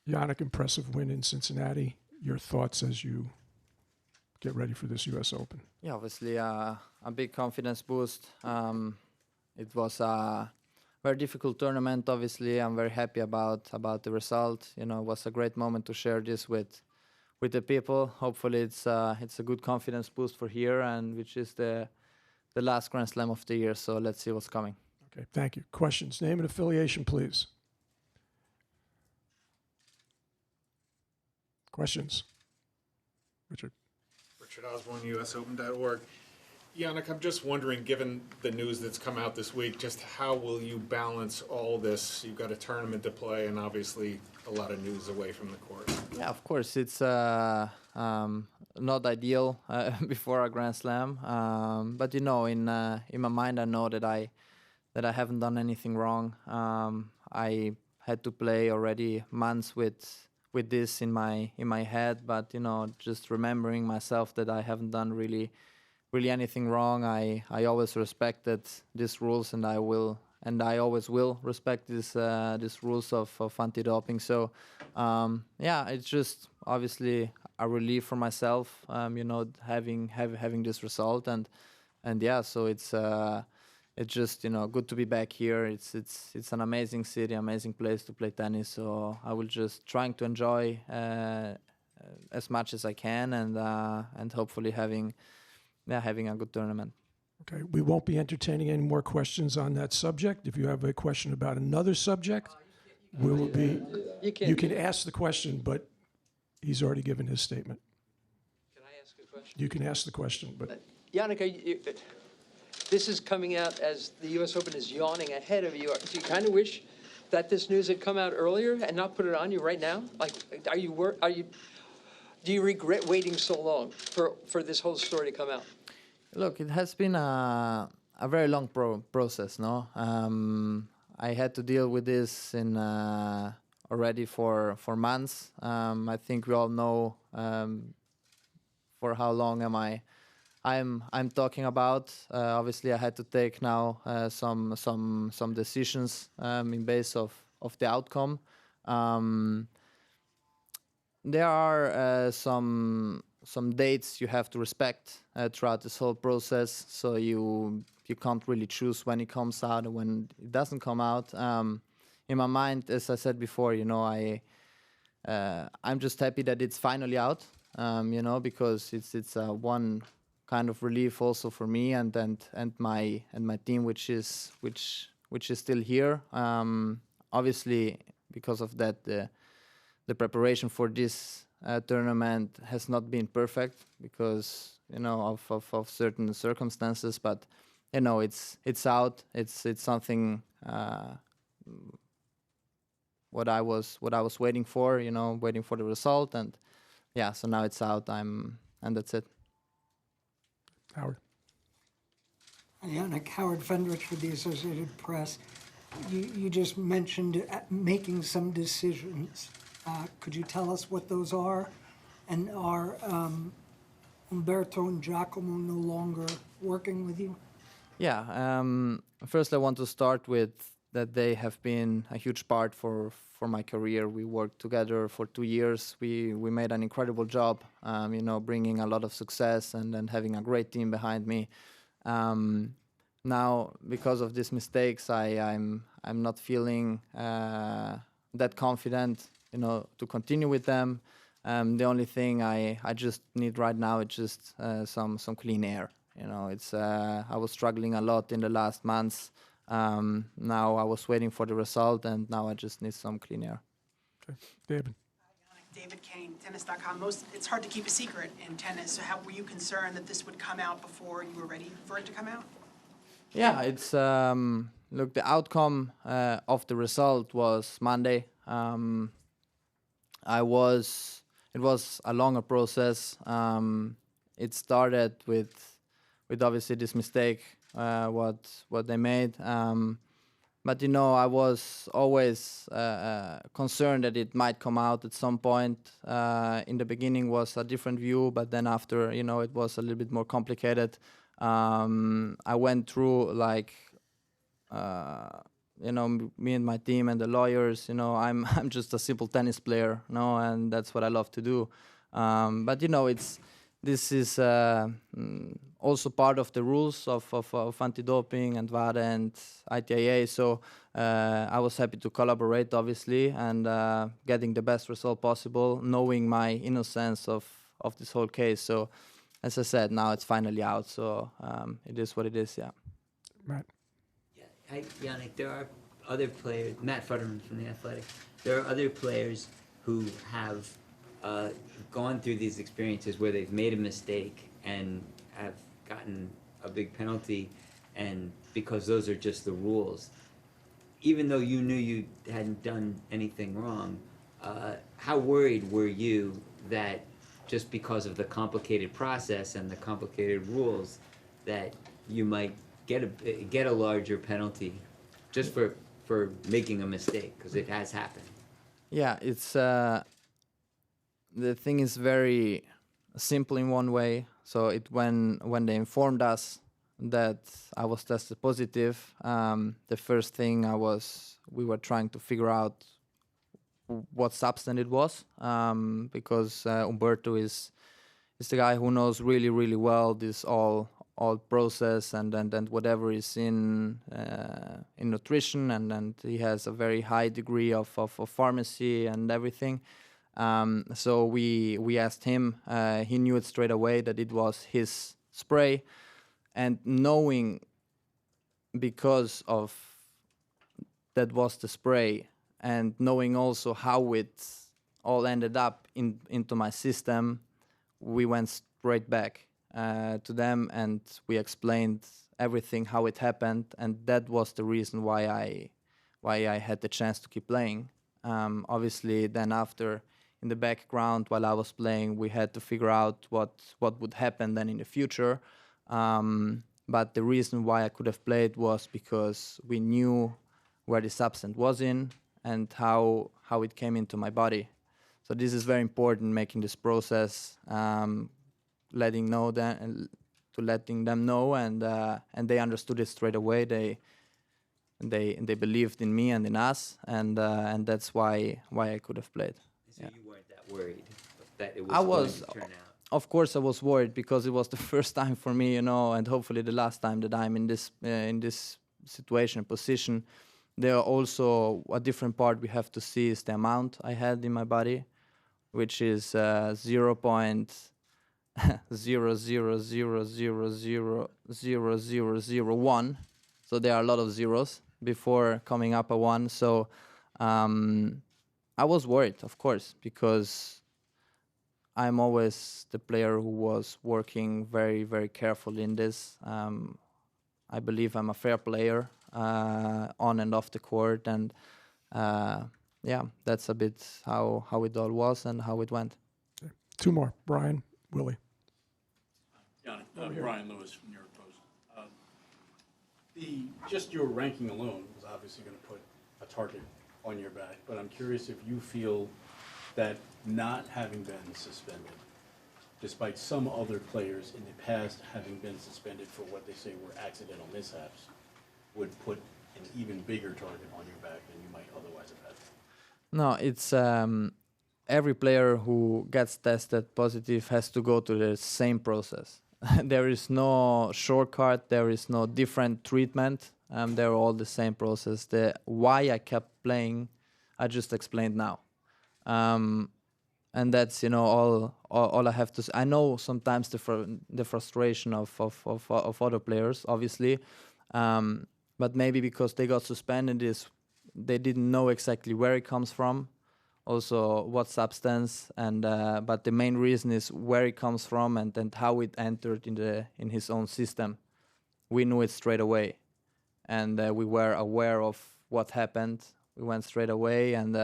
Jannik, impressive win in Cincinnati. Your thoughts as you get ready for this U.S. Open? Yeah, obviously a big confidence boost. It was a very difficult tournament. Obviously, I'm very happy about the result. It was a great moment to share this with the people. Hopefully, it's a good confidence boost for here, and which is the last Grand Slam of the year. So let's see what's coming. Okay, thank you. Questions? Name and affiliation, please. Questions? Richard. Richard Osborne, USOpen.org. Jannik, I'm just wondering, given the news that's come out this week, just how will you balance all this? You've got a tournament to play and obviously a lot of news away from the court. Yeah, of course. It's not ideal before a Grand Slam. But, in my mind, I know that I haven't done anything wrong. I had to play already months with this in my head, but just remembering myself that I haven't done really anything wrong. I always respected these rules, and I always will respect these rules of anti-doping. So it's just obviously a relief for myself, having this result, and so it's just good to be back here. It's an amazing city, amazing place to play tennis. So I will just trying to enjoy as much as I can, and hopefully having a good tournament. Okay, we won't be entertaining any more questions on that subject. If you have a question about another subject, we will be. You can ask the question, but he's already given his statement. Can I ask a question? You can ask the question, but Jannik, this is coming out as the U.S. Open is yawning ahead of you. Do you kind of wish that this news had come out earlier and not put it on you right now? Like, do you regret waiting so long for this whole story to come out? Look, it has been a very long process, no? I had to deal with this in already for months. I think we all know for how long I'm talking about. Obviously, I had to take now some decisions in base of the outcome. There are some dates you have to respect throughout this whole process. So you can't really choose when it comes out and when it doesn't come out. In my mind, as I said before, I'm just happy that it's finally out. Because it's one kind of relief also for me and my team, which is still here. Obviously, because of that, the preparation for this tournament has not been perfect because of certain circumstances. But it's out. It's something what I was waiting for. Waiting for the result, and so now it's out. And that's it. Howard. Jannik, Howard Fendrich with the Associated Press. You just mentioned making some decisions. Could you tell us what those are? And are Umberto and Giacomo no longer working with you? Yeah. First, I want to start with that they have been a huge part for my career. We worked together for 2 years. We made an incredible job, bringing a lot of success and having a great team behind me. Now, because of these mistakes, I'm not feeling that confident, to continue with them. The only thing I just need right now is just some clean air. I was struggling a lot in the last months. Now I was waiting for the result, and now I just need some clean air. Okay, David. David Kane, tennis.com. It's hard to keep a secret in tennis. So were you concerned that this would come out before you were ready for it to come out? Yeah, it's look, the outcome of the result was Monday. It was a longer process. It started with obviously this mistake, what they made. But I was always concerned that it might come out at some point. In the beginning was a different view, but then after, it was a little bit more complicated. I went through me and my team and the lawyers, I'm I'm just a simple tennis player, and that's what I love to do. But this is also part of the rules of anti-doping and WADA and ITIA. So I was happy to collaborate, obviously, and getting the best result possible, knowing my innocence of this whole case. So as I said, now it's finally out. So it is what it is. Yeah. Matt. Hi, Jannik. There are other players, Matt Futterman from The Athletic. There are other players who have gone through these experiences where they've made a mistake and have gotten a big penalty, and because those are just the rules. Even though you knew you hadn't done anything wrong, how worried were you that just because of the complicated process and the complicated rules that you might get a larger penalty just for making a mistake, because it has happened? Yeah, it's the thing is very simple in one way. So when they informed us that I was tested positive, the first thing we were trying to figure out what substance it was, because Umberto is the guy who knows really, really well this all process and whatever is in nutrition, and he has a very high degree of pharmacy and everything. So we asked him. He knew it straight away that it was his spray, and knowing because of that was the spray, and knowing also how it all ended up into my system, we went straight back to them and we explained everything, how it happened, and that was the reason why I had the chance to keep playing. Obviously, then after, in the background while I was playing, we had to figure out what would happen then in the future. But the reason why I could have played was because we knew where the substance was in and how it came into my body. So this is very important, making this process, letting them know, and they understood it straight away. They believed in me and in us, and that's why I could have played. So you weren't that worried that it I was was, going to turn out? of course, I was worried because it was the first time for me, and hopefully the last time that I'm in this situation, position. There are also a different part we have to see is the amount I had in my body, which is 0.0000000001. So there are a lot of zeros before coming up a 1. So I was worried, of course, because I'm always the player who was working very, very carefully in this. I believe I'm a fair player on and off the court, and that's a bit how it all was and how it went. Okay. 2 more. Brian, Willie. Jannik, Brian Lewis from New York Post. Just your ranking alone is obviously going to put a target on your back, but I'm curious if you feel that not having been suspended, despite some other players in the past having been suspended for what they say were accidental mishaps, would put an even bigger target on your back than you might otherwise have had. No, it's every player who gets tested positive has to go through the same process. There is no shortcut. There is no different treatment. They're all the same process. The why I kept playing, I just explained now. And that's all I have to say. I know sometimes the frustration of other players, obviously, but maybe because they got suspended, they didn't know exactly where it comes from, also what substance, and but the main reason is where it comes from and how it entered in his own system. We knew it straight away, and we were aware of what happened. We went straight away, and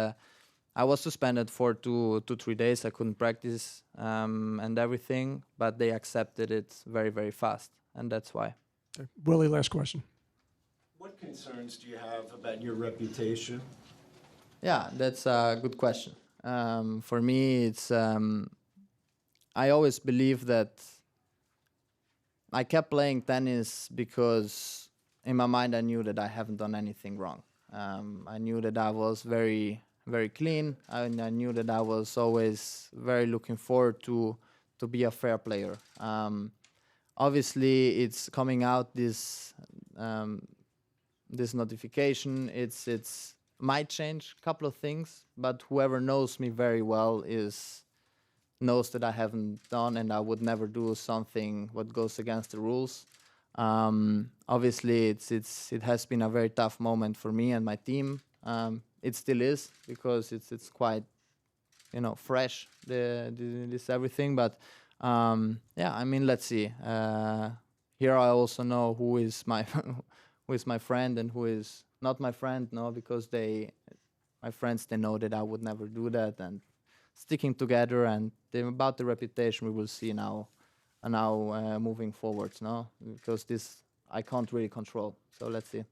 I was suspended for 2-3 days. I couldn't practice and everything, but they accepted it very, very fast, and that's why. Okay. Willie, last question. What concerns do you have about your reputation? Yeah, that's a good question. For me, it's I always believe that I kept playing tennis because in my mind I knew that I haven't done anything wrong. I knew that I was very, very clean, and I knew that I was always very looking forward to be a fair player. Obviously, it's coming out this this notification. It's might change a couple of things, but whoever knows me very well knows that I haven't done, and I would never do something what goes against the rules. Obviously, it has been a very tough moment for me and my team. It still is, because it's quite, fresh, this everything. But yeah, I mean, let's see. Here I also know who is my who is my friend and who is not my friend. No, because my friends, they know that I would never do that, and sticking together. And about the reputation, we will see now moving forwards. No, because this I can't really control. So let's see.